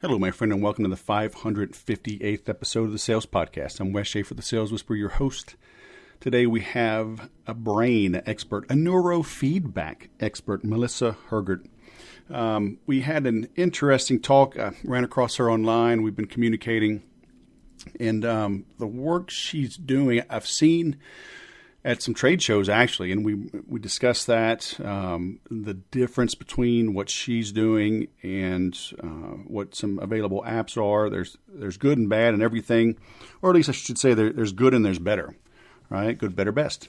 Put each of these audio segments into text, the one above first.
Hello, my friend, and welcome to the 558th episode of the Sales Podcast. I'm Wes Schaefer, the Sales Whisperer, your host. Today we have a brain expert, a neurofeedback expert, Moesta Hergert. We had an interesting talk. I ran across her online. We've been communicating, and the work she's doing, I've seen at some trade shows, actually, and we discussed that, the difference between what she's doing and what some available apps are. There's good and bad and everything, or at least I should say there's good and there's better, right? Good, better, best.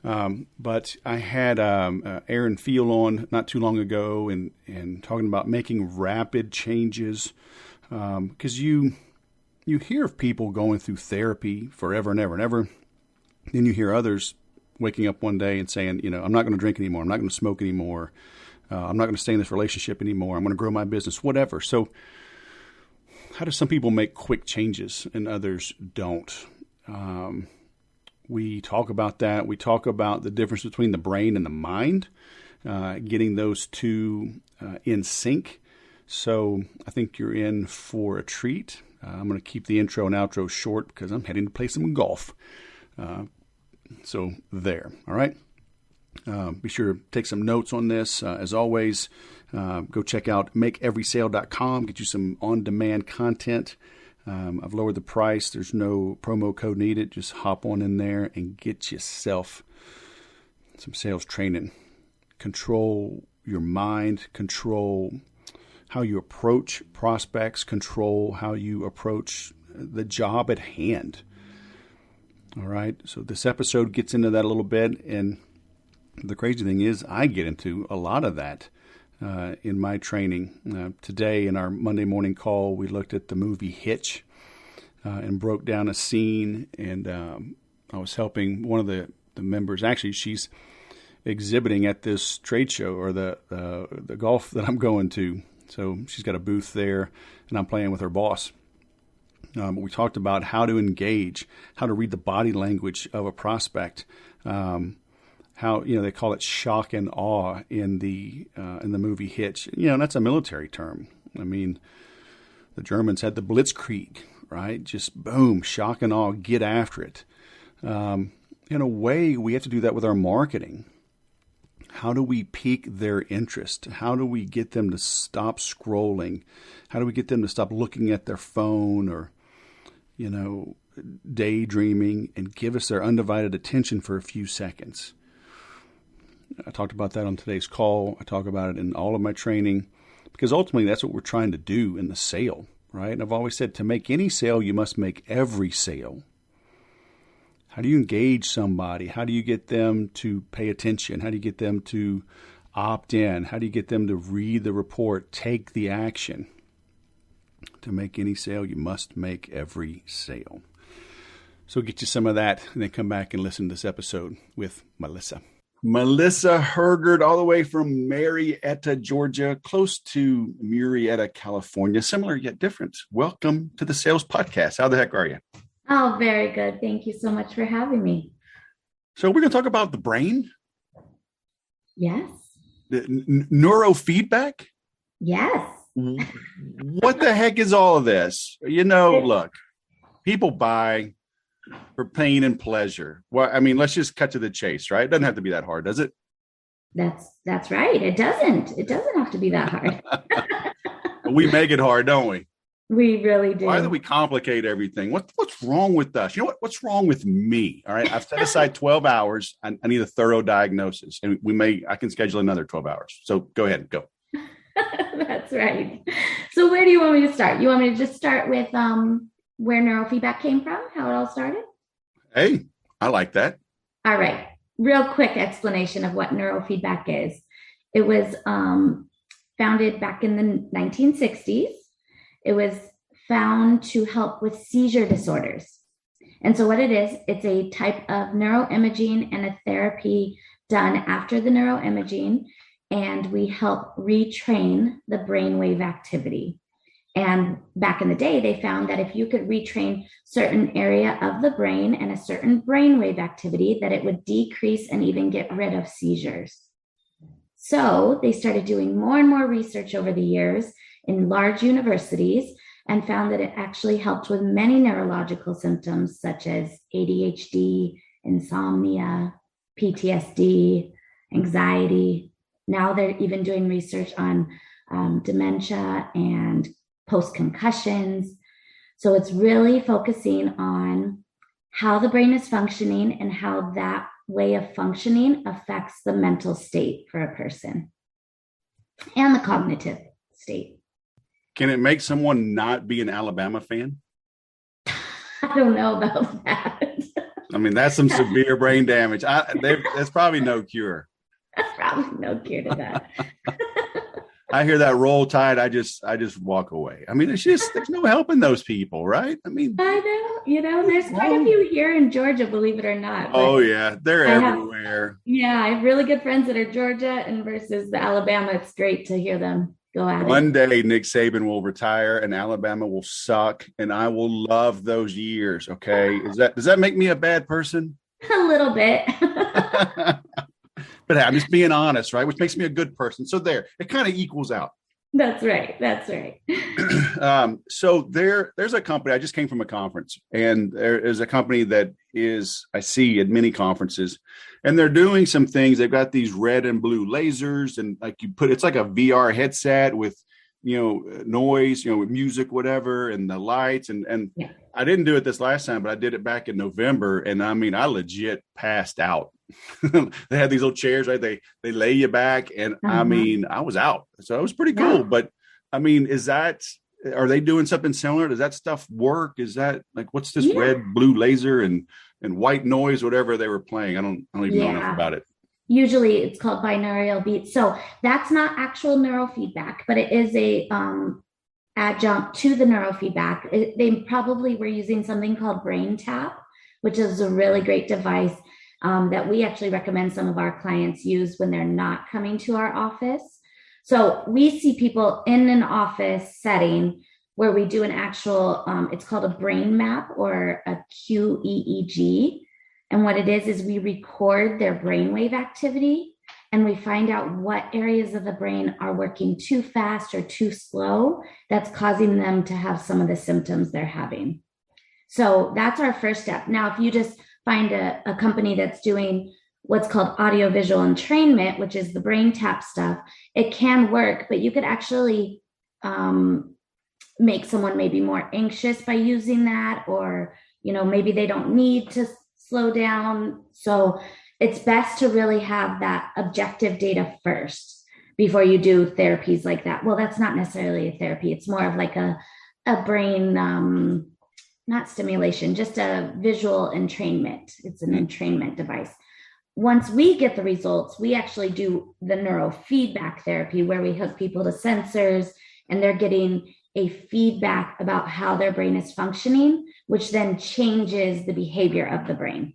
But I had Erin Pheil on not too long ago and talking about making rapid changes, because you hear of people going through therapy forever and ever and ever. Then you hear others waking up one day and saying, I'm not going to drink anymore. I'm not going to smoke anymore. I'm not going to stay in this relationship anymore. I'm going to grow my business, whatever. So how do some people make quick changes and others don't? We talk about that. We talk about the difference between the brain and the mind, getting those two in sync. So I think you're in for a treat. I'm going to keep the intro and outro short because I'm heading to play some golf. So there, all right. Be sure to take some notes on this. As always, go check out makeeverysale.com. Get you some on-demand content. I've lowered the price. There's no promo code needed. Just hop on in there and get yourself some sales training. Control your mind. Control how you approach prospects. Control how you approach the job at hand. All right, so this episode gets into that a little bit, and the crazy thing is I get into a lot of that in my training. Today in our Monday morning call, we looked at the movie Hitch and broke down a scene, and I was helping one of the members. Actually, she's exhibiting at this trade show or the golf that I'm going to. So she's got a booth there, and I'm playing with her boss. We talked about how to engage, how to read the body language of a prospect, how they call it shock and awe in the movie Hitch. That's a military term. I mean, the Germans had the Blitzkrieg, right? Just boom, shock and awe, get after it. In a way, we have to do that with our marketing. How do we pique their interest? How do we get them to stop scrolling? How do we get them to stop looking at their phone or daydreaming and give us their undivided attention for a few seconds? I talked about that on today's call. I talk about it in all of my training because ultimately that's what we're trying to do in the sale, right? And I've always said to make any sale, you must make every sale. How do you engage somebody? How do you get them to pay attention? How do you get them to opt in? How do you get them to read the report, take the action? To make any sale, you must make every sale. So get you some of that and then come back and listen to this episode with Moesta. Moesta Hergert, all the way from Marietta, Georgia, close to Murrieta, California. Similar yet different. Welcome to the Sales Podcast. How the heck are you? Oh, very good. Thank you so much for having me. So we're going to talk about the brain? Yes. The neurofeedback? Yes. What the heck is all of this? Look, people buy for pain and pleasure. Well, I mean, let's just cut to the chase, right? It doesn't have to be that hard, does it? That's right. It doesn't have to be that hard. We make it hard, don't we? We really do. Why do we complicate everything? What's wrong with us? You know what? What's wrong with me? All right. I've set aside 12 hours. I need a thorough diagnosis, and I can schedule another 12 hours. So go ahead and go. That's right. So where do you want me to start? You want me to just start with where neurofeedback came from, how it all started? Hey, I like that. All right. Real quick explanation of what neurofeedback is. It was founded back in the 1960s. It was found to help with seizure disorders. And so what it is, it's a type of neuroimaging and a therapy done after the neuroimaging, and we help retrain the brainwave activity. And back in the day, they found that if you could retrain certain area of the brain and a certain brainwave activity, that it would decrease and even get rid of seizures. So they started doing more and more research over the years, in large universities and found that it actually helped with many neurological symptoms such as ADHD, insomnia, PTSD, anxiety. Now they're even doing research on dementia and post-concussions. So it's really focusing on how the brain is functioning and how that way of functioning affects the mental state for a person and the cognitive state. Can it make someone not be an Alabama fan? I don't know about that. I mean, that's some severe brain damage. There's probably no cure. That's probably no cure to that. I hear that Roll Tide, I just walk away. I mean, there's no helping those people, right? I mean, I know, there's quite a few here in Georgia, believe it or not. Oh yeah, they're everywhere. I have really good friends that are Georgia and versus the Alabama. It's great to hear them go at it. One day Nick Saban will retire and Alabama will suck, and I will love those years. Okay, does that make me a bad person? A little bit. But I'm just being honest, right? Which makes me a good person. So it kind of equals out. That's right. So there's a company, I just came from a conference, and there is a company that I see at many conferences, and they're doing some things. They've got these red and blue lasers, and it's like a VR headset with, noise, with music, whatever, and the lights. And yeah. I didn't do it this last time, but I did it back in November. And I mean, I legit passed out. They had these little chairs, right? They lay you back, and I mean, I was out. So it was pretty cool. Yeah. But I mean, are they doing something similar? Does that stuff work? Is that what's this red, blue laser and white noise, whatever they were playing? I don't even know enough about it. Usually it's called binaural beats. So that's not actual neurofeedback, but it is a adjunct to the neurofeedback. They probably were using something called Brain Tap, which is a really great device that we actually recommend some of our clients use when they're not coming to our office. So we see people in an office setting where we do an actual, it's called a brain map or a QEEG. And what it is we record their brainwave activity, and we find out what areas of the brain are working too fast or too slow that's causing them to have some of the symptoms they're having. So that's our first step. Now, if you just find a company that's doing what's called audiovisual entrainment, which is the brain tap stuff, it can work, but you could actually make someone maybe more anxious by using that, or, maybe they don't need to slow down. So it's best to really have that objective data first before you do therapies like that. Well, that's not necessarily a therapy. It's more of like a brain, not stimulation, just a visual entrainment. It's an entrainment device. Once we get the results, we actually do the neurofeedback therapy where we hook people to sensors and they're getting a feedback about how their brain is functioning, which then changes the behavior of the brain.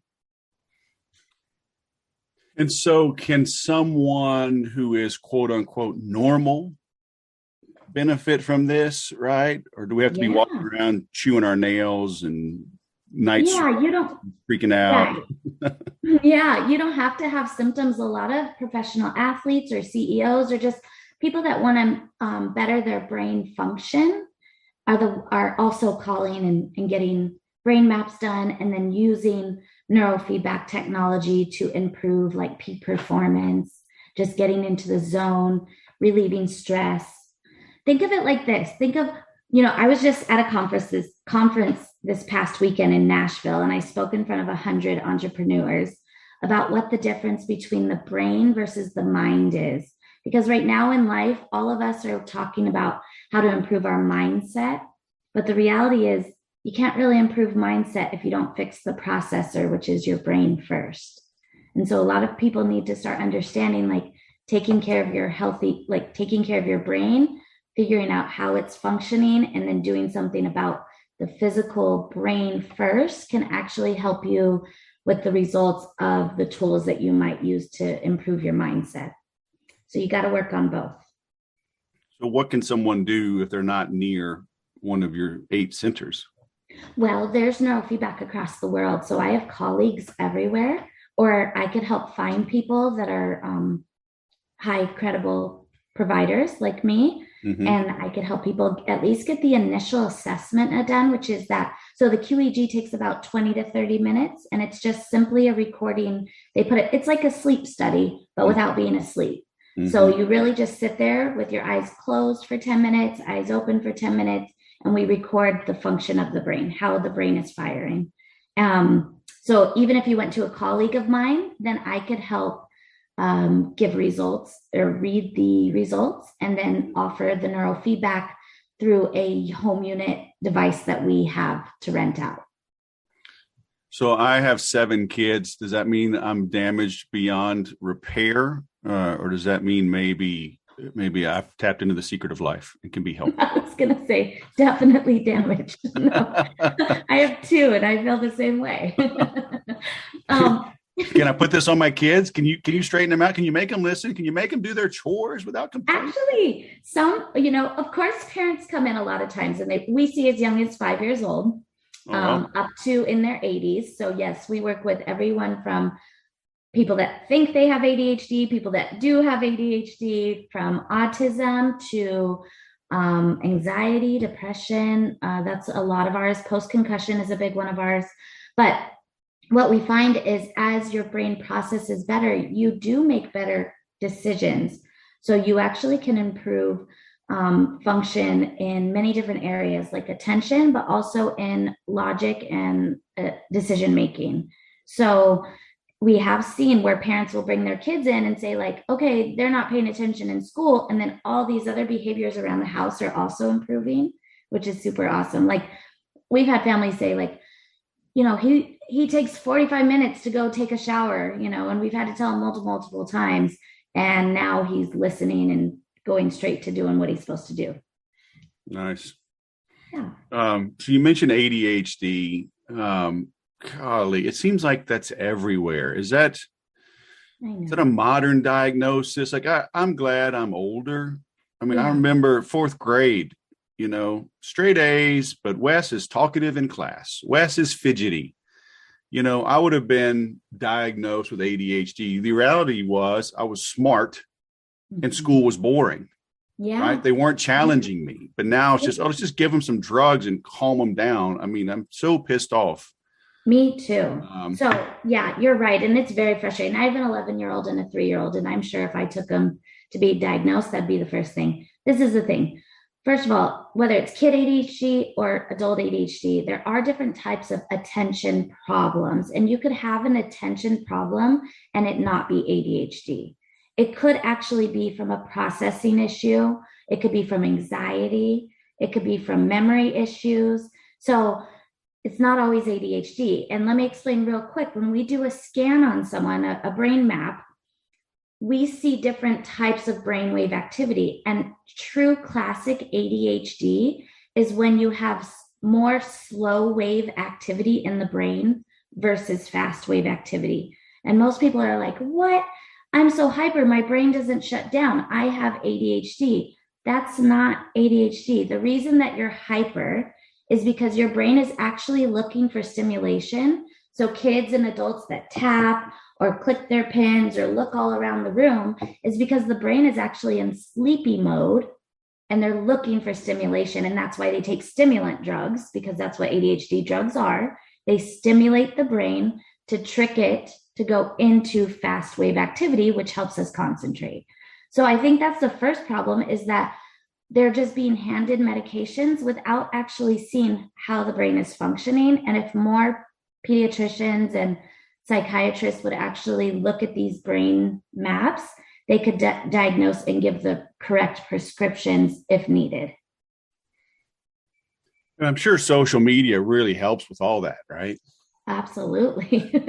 And so can someone who is quote unquote normal benefit from this, right? Or do we have to be walking around chewing our nails and nights freaking out? Yeah, you don't have to have symptoms. A lot of professional athletes or CEOs or just people that want to better their brain function are also calling and getting brain maps done, and then using neurofeedback technology to improve like peak performance, just getting into the zone, relieving stress. Think of it like this. Think of, I was just at a conference this past weekend in Nashville, and I spoke in front of 100 entrepreneurs about what the difference between the brain versus the mind is. Because right now in life, all of us are talking about how to improve our mindset. But the reality is you can't really improve mindset if you don't fix the processor, which is your brain first. And so a lot of people need to start understanding, taking care of taking care of your brain, figuring out how it's functioning, and then doing something about the physical brain first can actually help you with the results of the tools that you might use to improve your mindset. So you got to work on both. So what can someone do if they're not near one of your 8 centers? Well, there's neurofeedback across the world. So I have colleagues everywhere, or I could help find people that are high credible providers like me And I could help people at least get the initial assessment done, which is that. So the QEEG takes about 20 to 30 minutes, and it's just simply a recording. They put it, it's like a sleep study, but without being asleep. So you really just sit there with your eyes closed for 10 minutes, eyes open for 10 minutes, and we record the function of the brain, how the brain is firing. So even if you went to a colleague of mine, then I could help give results or read the results and then offer the neurofeedback through a home unit device that we have to rent out. So I have 7 kids. Does that mean I'm damaged beyond repair? Or does that mean maybe I've tapped into the secret of life and can be helped? I was going to say definitely damaged. No, I have 2 and I feel the same way. Can I put this on my kids? Can you straighten them out? Can you make them listen? Can you make them do their chores without complaining? Actually, some, of course, parents come in a lot of times and we see as young as 5 years old, up to in their 80s. So yes, we work with everyone from people that think they have ADHD, people that do have ADHD, from autism to anxiety, depression. That's a lot of ours. Post-concussion is a big one of ours. But what we find is as your brain processes better, you do make better decisions. So you actually can improve function in many different areas like attention, but also in logic and decision making. So we have seen where parents will bring their kids in and say like, okay, they're not paying attention in school. And then all these other behaviors around the house are also improving, which is super awesome. Like we've had families say like, he takes 45 minutes to go take a shower, and we've had to tell him multiple times. And now he's listening and going straight to doing what he's supposed to do. Nice. Yeah. So you mentioned ADHD. Golly, it seems like that's everywhere. Is that a modern diagnosis? Like I'm glad I'm older. I mean, I remember 4th grade, straight A's, but Wes is talkative in class. Wes is fidgety. I would have been diagnosed with ADHD. The reality was I was smart and school was boring. Yeah. Right. They weren't challenging me, but now it's just, let's just give them some drugs and calm them down. I mean, I'm so pissed off. Me too. So yeah, you're right. And it's very frustrating. I have an 11-year-old and a 3-year-old, and I'm sure if I took them to be diagnosed, that'd be the first thing. This is the thing. First of all, whether it's kid ADHD or adult ADHD, there are different types of attention problems, and you could have an attention problem and it not be ADHD. It could actually be from a processing issue. It could be from anxiety. It could be from memory issues. So it's not always ADHD. And let me explain real quick. When we do a scan on someone, a brain map, we see different types of brainwave activity. And true classic ADHD is when you have more slow wave activity in the brain versus fast wave activity. And most people are like, what? I'm so hyper, my brain doesn't shut down. I have ADHD. That's not ADHD. The reason that you're hyper is because your brain is actually looking for stimulation. So kids and adults that tap or click their pens or look all around the room is because the brain is actually in sleepy mode and they're looking for stimulation. And that's why they take stimulant drugs, because that's what ADHD drugs are. They stimulate the brain to trick it to go into fast wave activity, which helps us concentrate. So I think that's the first problem, is that they're just being handed medications without actually seeing how the brain is functioning. And if more pediatricians and psychiatrists would actually look at these brain maps, they could diagnose and give the correct prescriptions if needed. And I'm sure social media really helps with all that, right? Absolutely.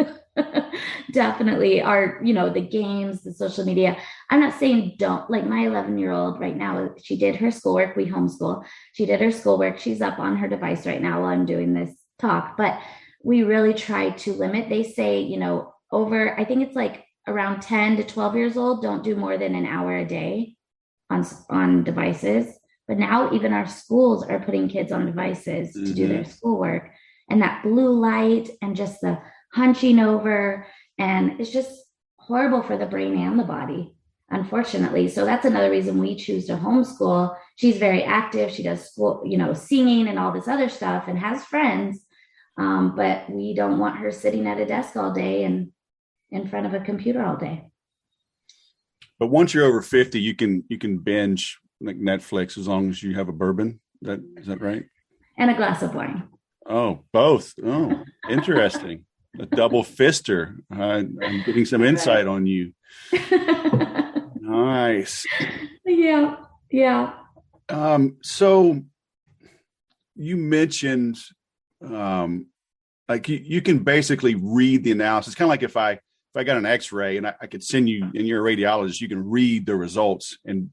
Definitely. The games, the social media. I'm not saying don't, like my 11-year-old right now, she did her schoolwork. We homeschool. She did her schoolwork. She's up on her device right now while I'm doing this talk, but we really try to limit. They say, I think it's like around 10 to 12 years old, don't do more than an hour a day on devices. But now even our schools are putting kids on devices to do their schoolwork. And that blue light and just the hunching over, and it's just horrible for the brain and the body. unfortunately. So that's another reason we choose to homeschool. She's very active. She does school, singing and all this other stuff and has friends. But we don't want her sitting at a desk all day and in front of a computer all day. But once you're over 50, you can binge like Netflix as long as you have a bourbon. Is that right? And a glass of wine. Oh, both. Oh, interesting. A double fister. I'm getting some insight on you. Nice. Yeah. Yeah. So you mentioned like you can basically read the analysis. Kind of like if I got an X-ray and I could send you, and you're a radiologist, you can read the results and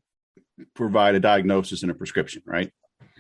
provide a diagnosis and a prescription, right?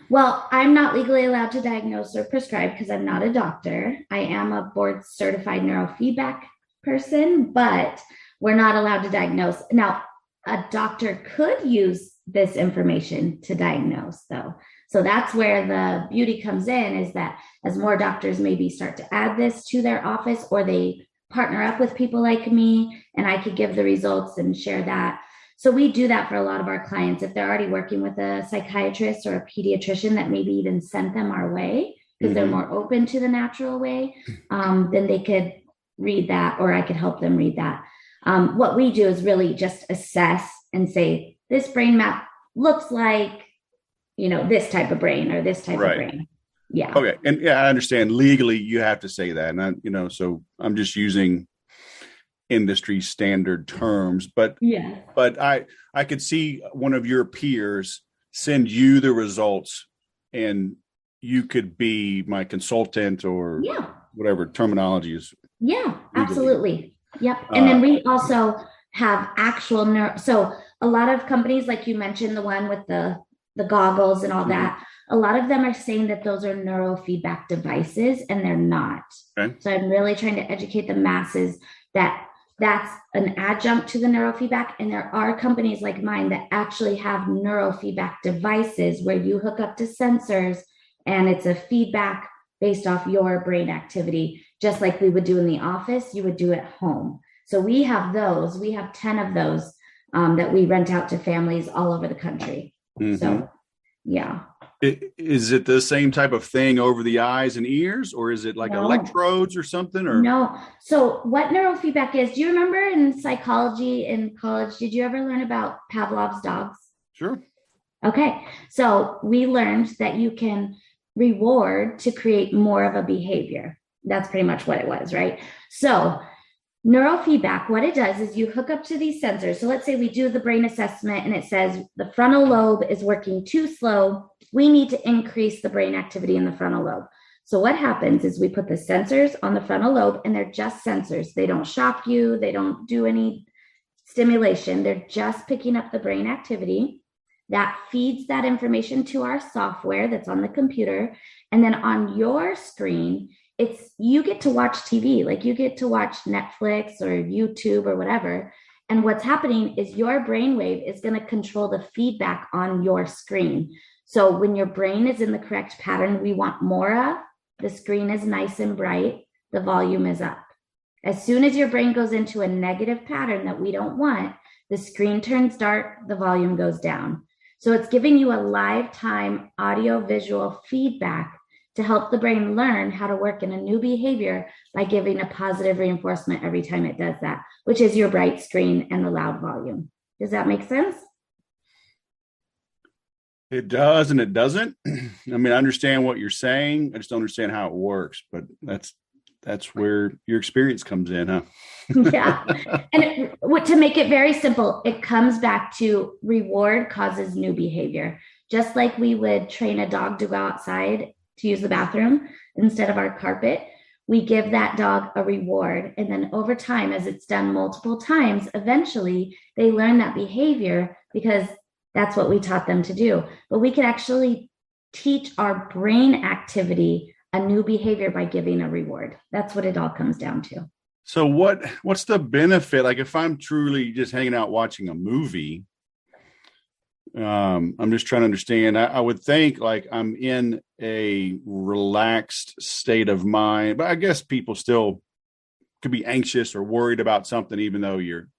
Well, I'm not legally allowed to diagnose or prescribe because I'm not a doctor. I am a board certified neurofeedback person, but we're not allowed to diagnose. Now, a doctor could use this information to diagnose, though. So that's where the beauty comes in, is that as more doctors maybe start to add this to their office, or they partner up with people like me, and I could give the results and share that. So we do that for a lot of our clients. If they're already working with a psychiatrist or a pediatrician that maybe even sent them our way, because they're more open to the natural way, then they could read that, or I could help them read that. What we do is really just assess and say, this brain map looks like, this type of brain or this type of brain. Yeah. Okay. And yeah, I understand legally you have to say that. And so I'm just using industry standard terms, but I could see one of your peers send you the results and you could be my consultant or whatever terminology is. Yeah, absolutely. Yep. And then we also have actual so a lot of companies, like you mentioned, the one with the goggles and all that, a lot of them are saying that those are neurofeedback devices, and they're not. Okay. So I'm really trying to educate the masses that that's an adjunct to the neurofeedback. And there are companies like mine that actually have neurofeedback devices where you hook up to sensors and it's a feedback based off your brain activity, just like we would do in the office, you would do at home. So we have those. We have 10 of those that we rent out to families all over the country. So, yeah. Is it the same type of thing over the eyes and ears, or is it like electrodes or something? Or no. So what neurofeedback is, do you remember in psychology in college, did you ever learn about Pavlov's dogs? Sure. Okay. So we learned that you can reward to create more of a behavior. That's pretty much what it was, right? So neurofeedback, what it does is you hook up to these sensors. So let's say we do the brain assessment and it says the frontal lobe is working too slow. We need to increase the brain activity in the frontal lobe. So what happens is we put the sensors on the frontal lobe, and they're just sensors. They don't shock you. They don't do any stimulation. They're just picking up the brain activity. That feeds that information to our software that's on the computer. And then on your screen, you get to watch TV, like you get to watch Netflix or YouTube or whatever. And what's happening is your brainwave is going to control the feedback on your screen. So when your brain is in the correct pattern we want more of, the screen is nice and bright, the volume is up. As soon as your brain goes into a negative pattern that we don't want, the screen turns dark, the volume goes down. So it's giving you a live time audio visual feedback to help the brain learn how to work in a new behavior by giving a positive reinforcement every time it does that, which is your bright screen and the loud volume. Does that make sense? It does and it doesn't. I mean, I understand what you're saying. I just don't understand how it works, but that's where your experience comes in, huh? Yeah. And to make it very simple, it comes back to reward causes new behavior. Just like we would train a dog to go outside to use the bathroom instead of our carpet, we give that dog a reward. And then over time, as it's done multiple times, eventually they learn that behavior because that's what we taught them to do. But we can actually teach our brain activity a new behavior by giving a reward. That's what it all comes down to. So what's the benefit? Like if I'm truly just hanging out watching a movie, I'm just trying to understand. I would think like I'm in a relaxed state of mind, but I guess people still could be anxious or worried about something, even though you're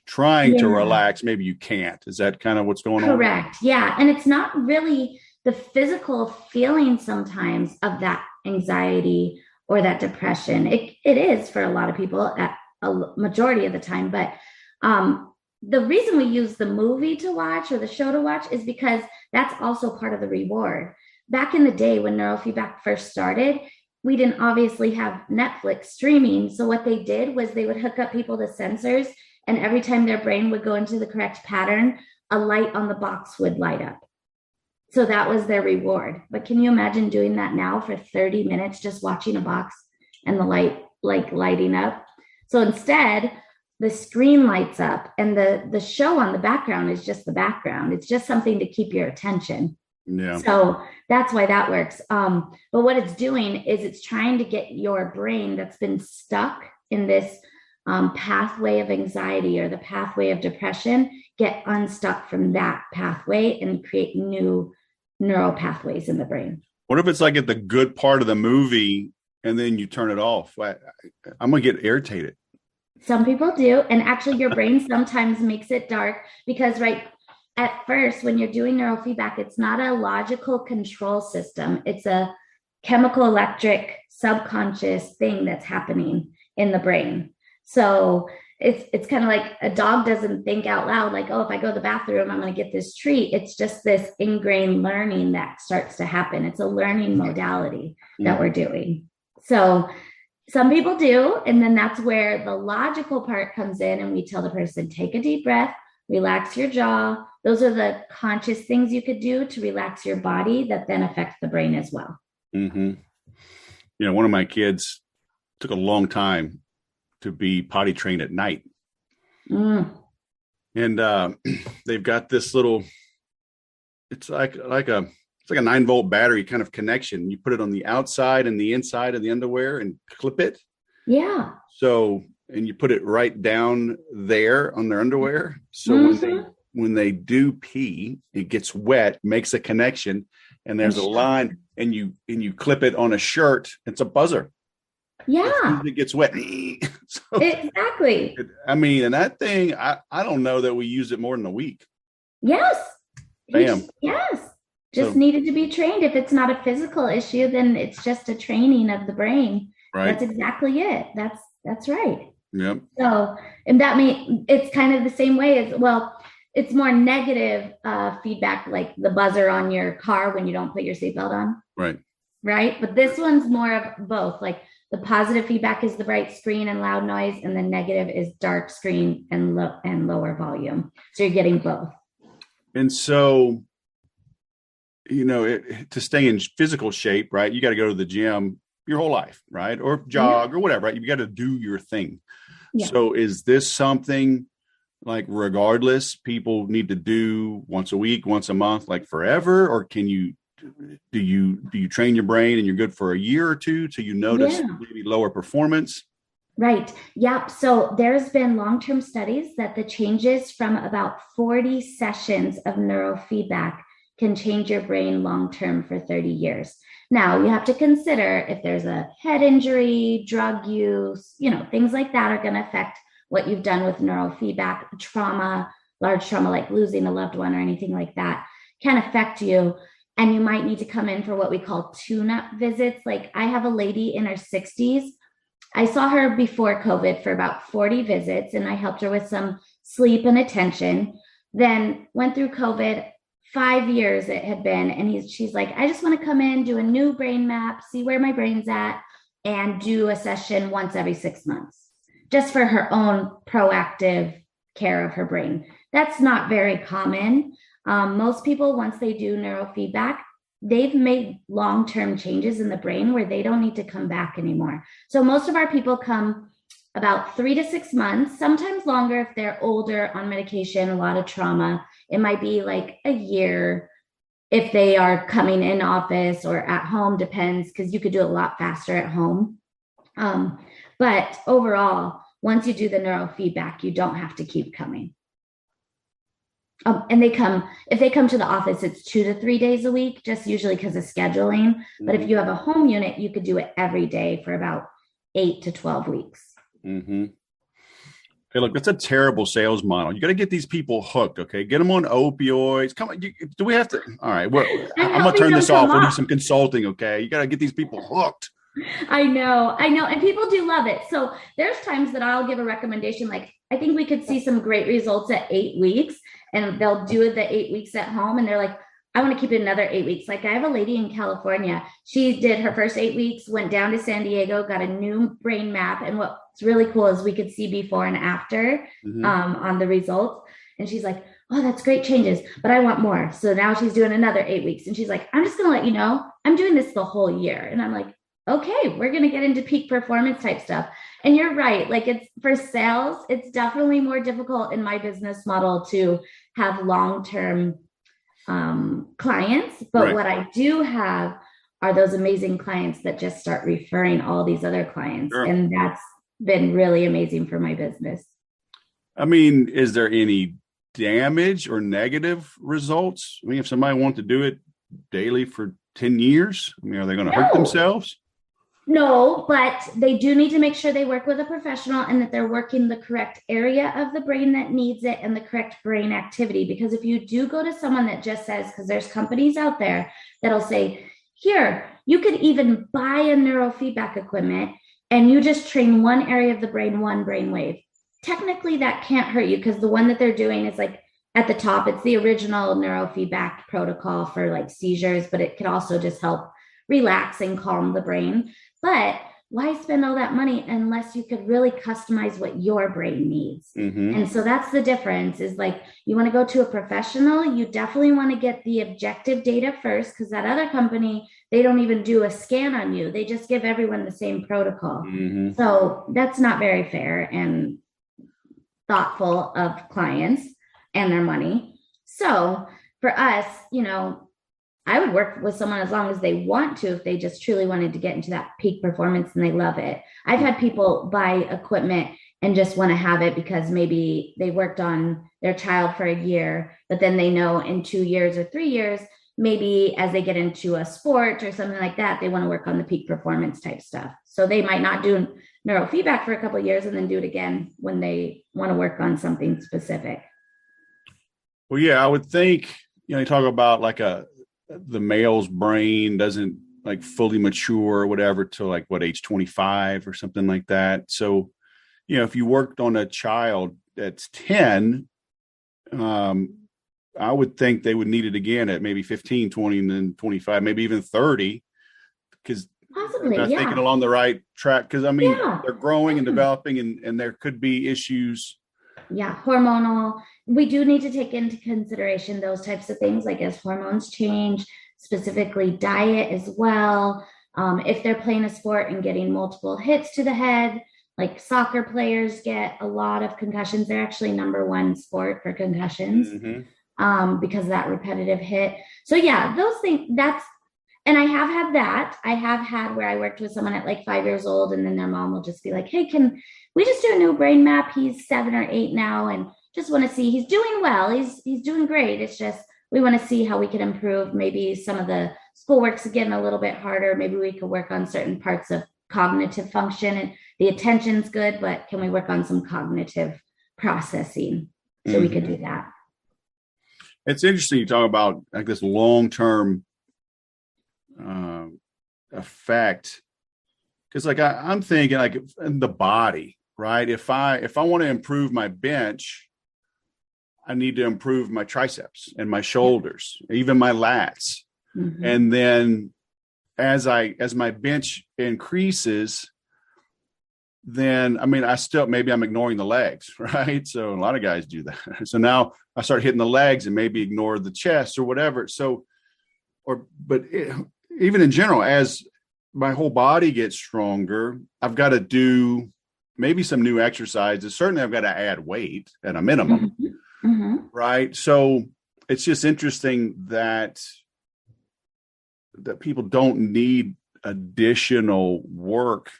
trying to relax, maybe you can't. Is that kind of what's going on? Correct. Yeah. And it's not really the physical feeling sometimes of that anxiety or that depression. It is for a lot of people at a majority of the time. But the reason we use the movie to watch or the show to watch is because that's also part of the reward. Back in the day when neurofeedback first started, we didn't obviously have Netflix streaming. So what they did was they would hook up people to sensors, and every time their brain would go into the correct pattern, a light on the box would light up. So that was their reward. But can you imagine doing that now for 30 minutes, just watching a box and the light like lighting up? So instead, the screen lights up and the show on the background is just the background. It's just something to keep your attention. Yeah. So that's why that works. But what it's doing is it's trying to get your brain that's been stuck in this pathway of anxiety or the pathway of depression, get unstuck from that pathway and create new neural pathways in the brain. What if it's like at the good part of the movie and then you turn it off? I'm going to get irritated. Some people do. And actually your brain sometimes makes it dark because at first, when you're doing neurofeedback, it's not a logical control system. It's a chemical electric subconscious thing that's happening in the brain. So it's kind of like a dog doesn't think out loud, like, oh, if I go to the bathroom, I'm going to get this treat. It's just this ingrained learning that starts to happen. It's a learning modality that we're doing. So some people do. And then that's where the logical part comes in. And we tell the person, take a deep breath, relax your jaw. Those are the conscious things you could do to relax your body that then affect the brain as well. Mm-hmm. You know, one of my kids took a long time to be potty trained at night. And they've got this little, it's like a 9-volt battery kind of connection. You put it on the outside and the inside of the underwear and clip it. Yeah. So, and you put it right down there on their underwear. So when they do pee, it gets wet, makes a connection, and there's a line, and you clip it on a shirt. It's a buzzer. Yeah. It gets wet. So, exactly. And that thing, I don't know that we use it more than a week. Yes. Bam. Just needed to be trained. If it's not a physical issue, then it's just a training of the brain. Right. That's exactly it. That's right. Yep. So, and that means it's kind of the same way as well. It's more negative feedback, like the buzzer on your car when you don't put your seatbelt on. Right. Right. But this one's more of both. Like the positive feedback is the bright screen and loud noise, and the negative is dark screen and lower volume. So you're getting both. And so, to stay in physical shape, right, you got to go to the gym your whole life, right? Or jog or whatever, right? You got to do your thing. Yeah. So is this something like regardless people need to do once a week, once a month, like forever? Or do you train your brain and you're good for a year or two till you notice maybe lower performance? Right. Yep. So there's been long-term studies that the changes from about 40 sessions of neurofeedback can change your brain long-term for 30 years. Now, you have to consider if there's a head injury, drug use, things like that are going to affect what you've done with neurofeedback. Trauma, large trauma like losing a loved one or anything like that can affect you. And you might need to come in for what we call tune-up visits. Like I have a lady in her 60s. I saw her before COVID for about 40 visits, and I helped her with some sleep and attention. Then went through COVID. 5 years it had been, and she's like, I just want to come in, do a new brain map, see where my brain's at, and do a session once every 6 months, just for her own proactive care of her brain. That's not very common. Most people, once they do neurofeedback, they've made long-term changes in the brain where they don't need to come back anymore. So most of our people come about 3 to 6 months, sometimes longer if they're older on medication, a lot of trauma. It might be like a year if they are coming in office or at home, depends, because you could do it a lot faster at home. But overall, once you do the neurofeedback, you don't have to keep coming. And if they come to the office, it's 2 to 3 days a week, just usually because of scheduling. Mm-hmm. But if you have a home unit, you could do it every day for about 8 to 12 weeks. Mm-hmm. Hey, look, that's a terrible sales model. You got to get these people hooked, okay? Get them on opioids. Come on, do we have to? All right, well, I'm going to turn this off. We'll do some consulting, okay? You got to get these people hooked. I know. And people do love it. So there's times that I'll give a recommendation, like, I think we could see some great results at 8 weeks, and they'll do the 8 weeks at home. And they're like, I want to keep it another 8 weeks. Like, I have a lady in California. She did her first 8 weeks, went down to San Diego, got a new brain map. And what's really cool is we could see before and after on the results. And she's like, oh, that's great changes, but I want more. So now she's doing another 8 weeks. And she's like, I'm just going to let you know, I'm doing this the whole year. And I'm like, okay, we're going to get into peak performance type stuff. And you're right. Like, it's for sales, it's definitely more difficult in my business model to have long-term clients. But what I do have are those amazing clients that just start referring all these other clients. Sure. And that's been really amazing for my business. I mean, is there any damage or negative results? I mean, if somebody wants to do it daily for 10 years, I mean, are they going to hurt themselves? No, but they do need to make sure they work with a professional and that they're working the correct area of the brain that needs it and the correct brain activity. Because if you do go to someone that just says, because there's companies out there that'll say, here, you could even buy a neurofeedback equipment and you just train one area of the brain, one brain wave. Technically, that can't hurt you because the one that they're doing is like at the top, it's the original neurofeedback protocol for like seizures, but it can also just help relax and calm the brain. But why spend all that money unless you could really customize what your brain needs? And so that's the difference, is like, you want to go to a professional, you definitely want to get the objective data first, because that other company, they don't even do a scan on you. They just give everyone the same protocol. So that's not very fair and thoughtful of clients and their money. So for us, you know, I would work with someone as long as they want to, if they just truly wanted to get into that peak performance and they love it. I've had people buy equipment and just want to have it because maybe they worked on their child for a year, but then they know in 2 years or 3 years, maybe as they get into a sport or something like that, they want to work on the peak performance type stuff. So they might not do neurofeedback for a couple of years and then do it again when they want to work on something specific. Well, yeah, I would think, you know, you talk about like the male's brain doesn't like fully mature or whatever till like age 25 or something like that. So, you know, if you worked on a child that's 10, I would think they would need it again at maybe 15, 20, and then 25, maybe even 30, because possibly, they're thinking along the right track. Because I mean, they're growing and developing, and there could be issues. Yeah, hormonal. We do need to take into consideration those types of things, like as hormones change, specifically diet as well. If they're playing a sport and getting multiple hits to the head, like soccer players get a lot of concussions. They're actually number one sport for concussions because of that repetitive hit. So yeah, those things, and I have had that. I have had where I worked with someone at like 5 years old, and then their mom will just be like, hey, can we just do a new brain map? He's 7 or 8 now, and just want to see, he's doing well. He's doing great. It's just, we want to see how we can improve. Maybe some of the schoolwork's getting a little bit harder. Maybe we could work on certain parts of cognitive function, and the attention's good, but can we work on some cognitive processing? So we could do that. It's interesting you talk about like this long-term effect, because like I'm thinking like in the body, right? If I want to improve my bench, I need to improve my triceps and my shoulders, even my lats. And then as my bench increases, then I mean, maybe I'm ignoring the legs, right? So a lot of guys do that. So now I start hitting the legs and maybe ignore the chest or whatever. So, even in general, as my whole body gets stronger, I've got to do maybe some new exercises. Certainly I've got to add weight at a minimum, right? So it's just interesting that people don't need additional work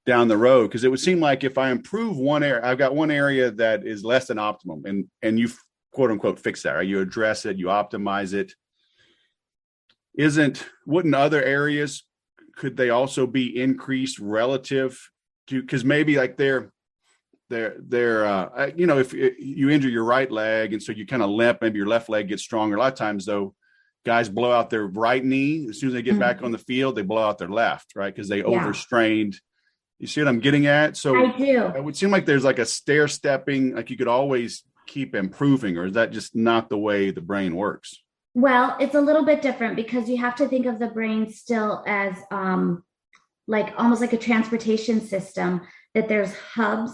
down the road, because it would seem like if I improve one area, I've got one area that is less than optimum, and you quote unquote fix that, right? You address it, you optimize it. Wouldn't other areas, could they also be increased relative to, because maybe like if you injure your right leg and so you kind of limp, maybe your left leg gets stronger. A lot of times though, guys blow out their right knee. As soon as they get back on the field, they blow out their left, right? Because they overstrained. You see what I'm getting at? So I do. it would seem like there's like a stair stepping, like you could always keep improving, or is that just not the way the brain works? Well, it's a little bit different because you have to think of the brain still as like almost like a transportation system, that there's hubs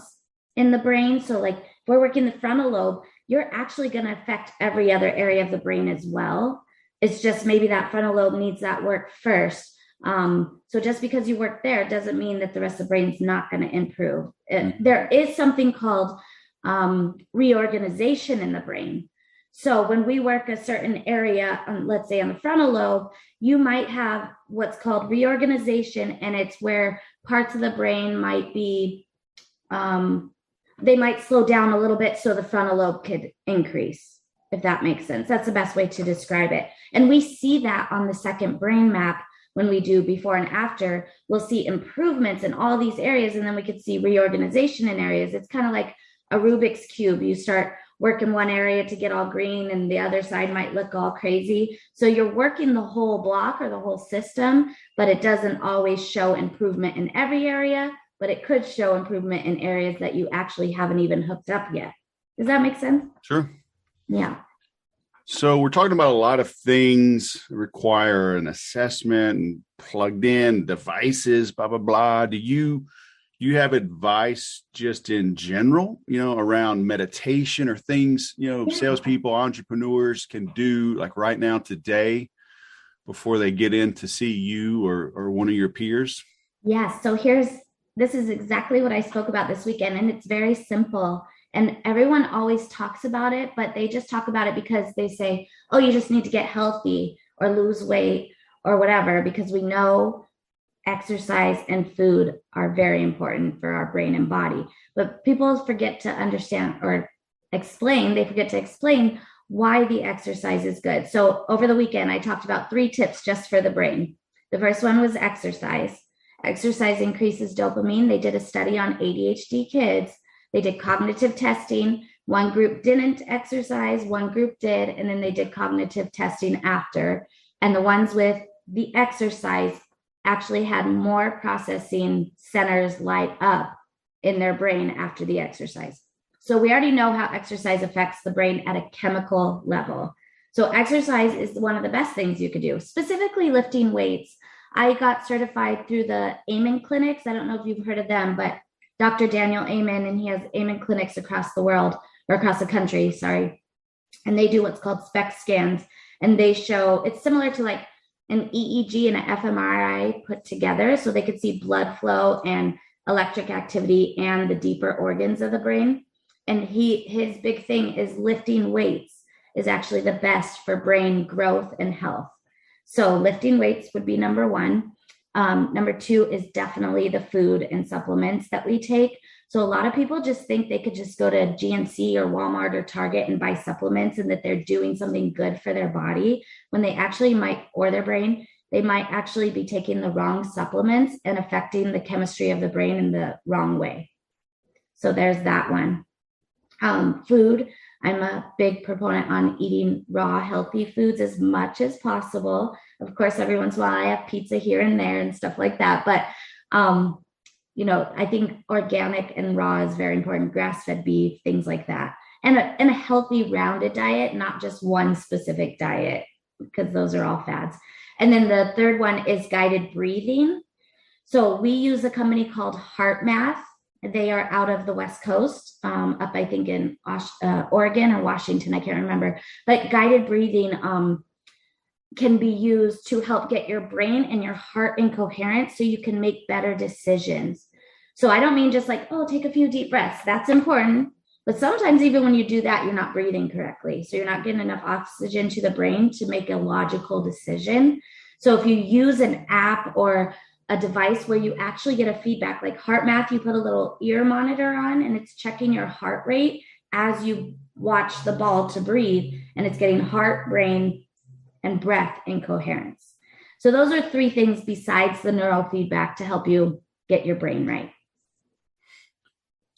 in the brain. So like if we're working the frontal lobe, you're actually going to affect every other area of the brain as well. It's just maybe that frontal lobe needs that work first. So just because you work there doesn't mean that the rest of the brain's not going to improve. There is something called reorganization in the brain. So when we work a certain area, let's say on the frontal lobe, you might have what's called reorganization, and it's where parts of the brain might be, they might slow down a little bit so the frontal lobe could increase, if that makes sense. That's the best way to describe it. And we see that on the second brain map when we do before and after. We'll see improvements in all these areas, and then we could see reorganization in areas. It's kind of like a Rubik's Cube. You start working one area to get all green and the other side might look all crazy. So you're working the whole block or the whole system, but it doesn't always show improvement in every area, but it could show improvement in areas that you actually haven't even hooked up yet. Does that make sense? Sure. Yeah. So we're talking about a lot of things that require an assessment and plugged in devices, blah, blah, blah. Do you have advice just in general, around meditation or things, salespeople, entrepreneurs can do like right now today before they get in to see you or one of your peers? Yeah. So this is exactly what I spoke about this weekend, and it's very simple. And everyone always talks about it, but they just talk about it because they say, oh, you just need to get healthy or lose weight or whatever, because we know exercise and food are very important for our brain and body. But people forget to understand or explain, they forget to explain why the exercise is good. So over the weekend, I talked about 3 tips just for the brain. The first one was exercise. Exercise increases dopamine. They did a study on ADHD kids. They did cognitive testing. One group didn't exercise, one group did, and then they did cognitive testing after. And the ones with the exercise actually had more processing centers light up in their brain after the exercise. So we already know how exercise affects the brain at a chemical level. So exercise is one of the best things you could do, specifically lifting weights. I got certified through the Amen clinics. I don't know if you've heard of them, but Dr. Daniel Amen, and he has Amen clinics across the world, or across the country, sorry. And they do what's called SPECT scans. And they show, it's similar to like an EEG and an fMRI put together, so they could see blood flow and electric activity and the deeper organs of the brain. And his big thing is lifting weights is actually the best for brain growth and health. So lifting weights would be number 1. Number 2 is definitely the food and supplements that we take. So a lot of people just think they could just go to GNC or Walmart or Target and buy supplements and that they're doing something good for their body, when they actually might, or their brain, they might actually be taking the wrong supplements and affecting the chemistry of the brain in the wrong way. So there's that one. Food, I'm a big proponent on eating raw, healthy foods as much as possible. Of course, every once in a while I have pizza here and there and stuff like that. But, I think organic and raw is very important. Grass-fed beef, things like that. And a healthy, rounded diet, not just one specific diet, because those are all fads. And then the third one is guided breathing. So we use a company called HeartMath. They are out of the West Coast, up, I think, in Oregon or Washington. I can't remember. But guided breathing can be used to help get your brain and your heart in coherence so you can make better decisions. So I don't mean just like, oh, take a few deep breaths. That's important. But sometimes even when you do that, you're not breathing correctly. So you're not getting enough oxygen to the brain to make a logical decision. So if you use an app or a device where you actually get a feedback, like HeartMath, you put a little ear monitor on and it's checking your heart rate as you watch the ball to breathe, and it's getting heart, brain, and breath in coherence. So those are 3 things besides the neurofeedback to help you get your brain right.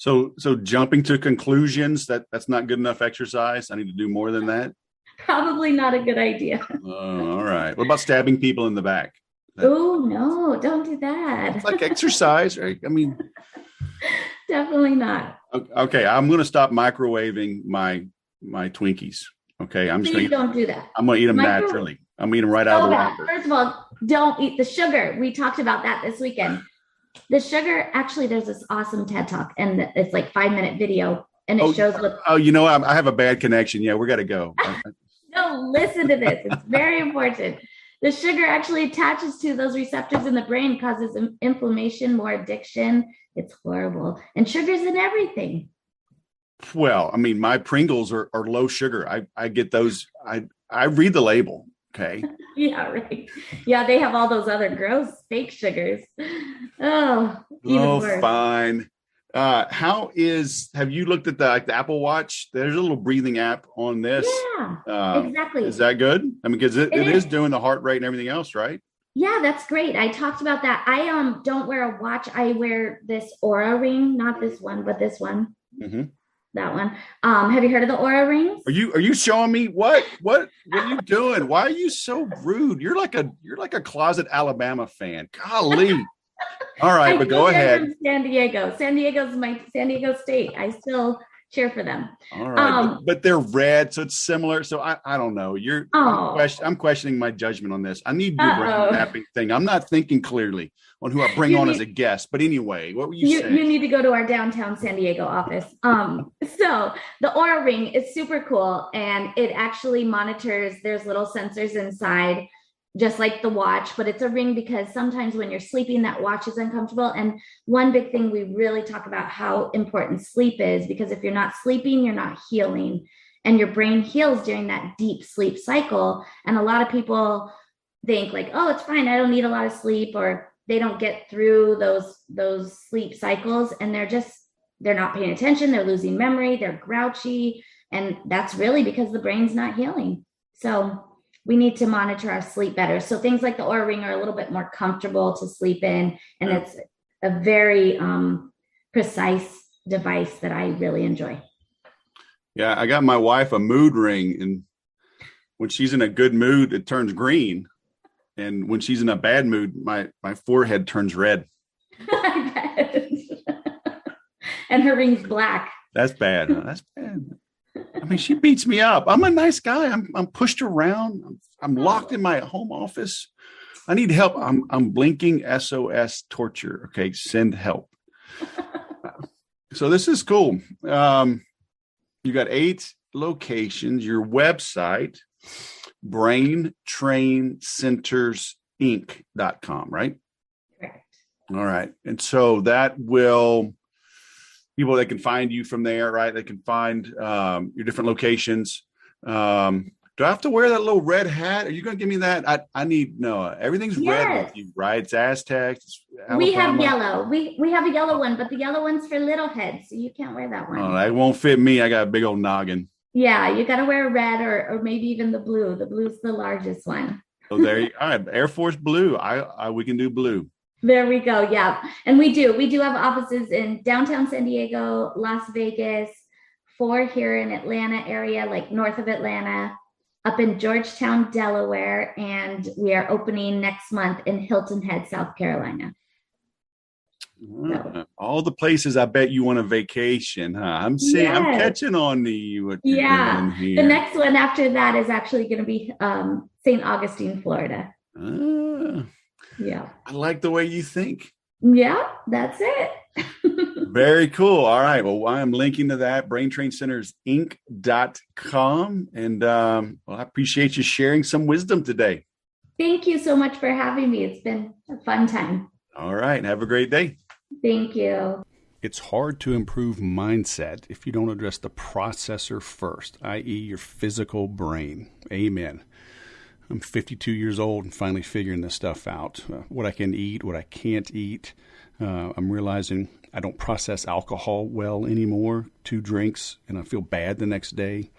So jumping to conclusions, that's not good enough exercise. I need to do more than that. Probably not a good idea. All right. What about stabbing people in the back? Oh, no, don't do that. It's like exercise, right? I mean, definitely not. Okay, I'm going to stop microwaving my Twinkies. Okay, Please don't do that. I'm going to eat them naturally. I'm eating them right out of the wrapper. First of all, don't eat the sugar. We talked about that this weekend. The sugar, actually, there's this awesome TED Talk, and it's like 5-minute video, and it shows what. Oh, you know, I have a bad connection. Yeah, we got to go. No, listen to this. It's very important. The sugar actually attaches to those receptors in the brain, causes inflammation, more addiction. It's horrible. And sugar's in everything. Well, I mean, my Pringles are low sugar. I get those. I read the label. Okay. Yeah, right. Yeah, they have all those other gross fake sugars. Oh, even worse. Fine. Have you looked at the Apple Watch? There's a little breathing app on this. Yeah, exactly. Is that good? I mean, because it is doing the heart rate and everything else, right? Yeah, that's great. I talked about that. I don't wear a watch. I wear this Aura ring, not this one, but this one. Mm-hmm. That one. Have you heard of the Aura rings? Are you showing me what are you doing? Why are you so rude? You're like a closet Alabama fan. Golly. All right, but go ahead. From San Diego. San Diego's my San Diego State. I still cheer for them. All right, but they're red, so it's similar. So I don't know. I'm questioning my judgment on this. I need your brain mapping thing. I'm not thinking clearly on who I bring on as a guest. But anyway, what were you saying? You need to go to our downtown San Diego office. So the Aura ring is super cool, and it actually monitors. There's little sensors inside, just like the watch, but it's a ring because sometimes when you're sleeping, that watch is uncomfortable. And one big thing, we really talk about how important sleep is, because if you're not sleeping, you're not healing, and your brain heals during that deep sleep cycle. And a lot of people think like, oh, it's fine, I don't need a lot of sleep, or they don't get through those sleep cycles, and they're not paying attention, they're losing memory, they're grouchy. And that's really because the brain's not healing. So we need to monitor our sleep better. So things like the Oura Ring are a little bit more comfortable to sleep in. And it's a very precise device that I really enjoy. Yeah, I got my wife a mood ring, and when she's in a good mood, it turns green. And when she's in a bad mood, my forehead turns red. I bet. And her ring's black. That's bad. Huh? That's bad. I mean, she beats me up. I'm a nice guy. I'm pushed around. I'm locked in my home office. I need help. I'm blinking SOS torture. Okay, send help. So this is cool. You got 8 locations. Your website, braintraincentersinc.com, right? Correct. All right. And so that will... people that can find you from there, right? They can find your different locations. Do I have to wear that little red hat? Are you going to give me that? I need, no, everything's red with you, right? It's Aztec. It's we have yellow. We have a yellow one, but the yellow one's for little heads, so you can't wear that one. Oh, that won't fit me. I got a big old noggin. Yeah, you got to wear red or maybe even the blue. The blue's the largest one. Oh, there you all right. Air Force blue. We can do blue. There we go. Yeah. And we do have offices in downtown San Diego, Las Vegas, 4 here in Atlanta area, like north of Atlanta, up in Georgetown, Delaware. And we are opening next month in Hilton Head, South Carolina. So. All the places I bet you want a vacation, huh? I'm seeing, yes. I'm catching on to you. What you're doing here. The next one after that is actually going to be St. Augustine, Florida. Yeah. I like the way you think. Yeah, that's it. Very cool. All right. Well, I am linking to that, braintraincentersinc.com. And I appreciate you sharing some wisdom today. Thank you so much for having me. It's been a fun time. All right. Have a great day. Thank you. It's hard to improve mindset if you don't address the processor first, i.e. your physical brain. Amen. I'm 52 years old and finally figuring this stuff out. What I can eat, what I can't eat. I'm realizing I don't process alcohol well anymore. 2 drinks and I feel bad the next day.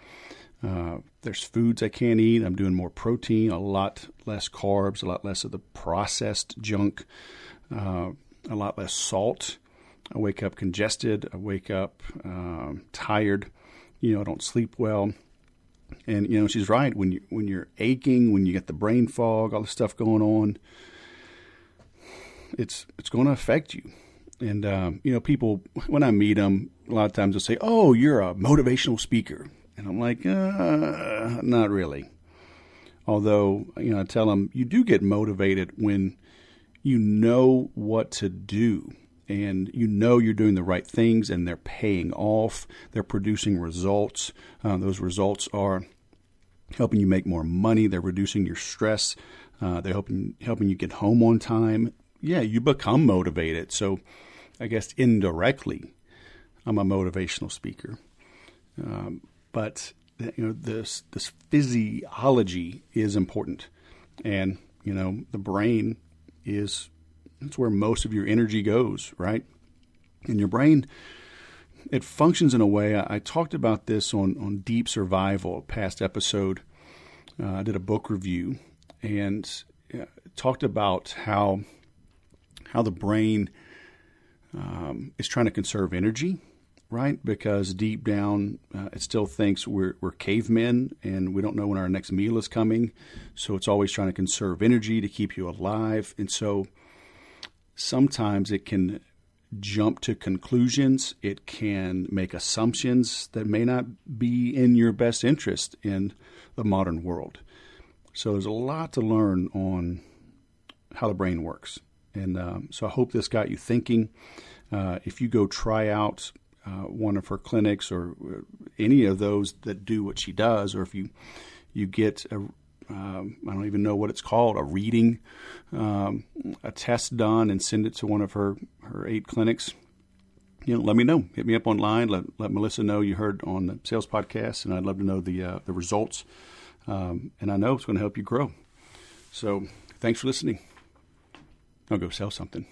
There's foods I can't eat. I'm doing more protein, a lot less carbs, a lot less of the processed junk, a lot less salt. I wake up congested. I wake up tired. I don't sleep well. And, she's right. When you're aching, when you get the brain fog, all the stuff going on, it's going to affect you. And, people, when I meet them, a lot of times they'll say, "Oh, you're a motivational speaker." And I'm like, not really. Although, I tell them, you do get motivated when you know what to do and you're doing the right things and they're paying off. They're producing results. Those results are helping you make more money. They're reducing your stress. They're helping you get home on time. Yeah, you become motivated. So I guess indirectly, I'm a motivational speaker. But this physiology is important. And, the brain that's where most of your energy goes, right? And your brain, it functions in a way. I talked about this on Deep Survival, a past episode. I did a book review and talked about how the brain is trying to conserve energy, right? Because deep down, it still thinks we're cavemen and we don't know when our next meal is coming. So it's always trying to conserve energy to keep you alive. And so sometimes it can jump to conclusions. It can make assumptions that may not be in your best interest in the modern world. So there's a lot to learn on how the brain works. And so I hope this got you thinking. If you go try out one of her clinics or any of those that do what she does, or if you get I don't even know what it's called, a reading, a test done and send it to one of her 8 clinics, let me know. Hit me up online. Let Melissa know you heard on the sales podcast, and I'd love to know the results. And I know it's going to help you grow. So thanks for listening. I'll go sell something.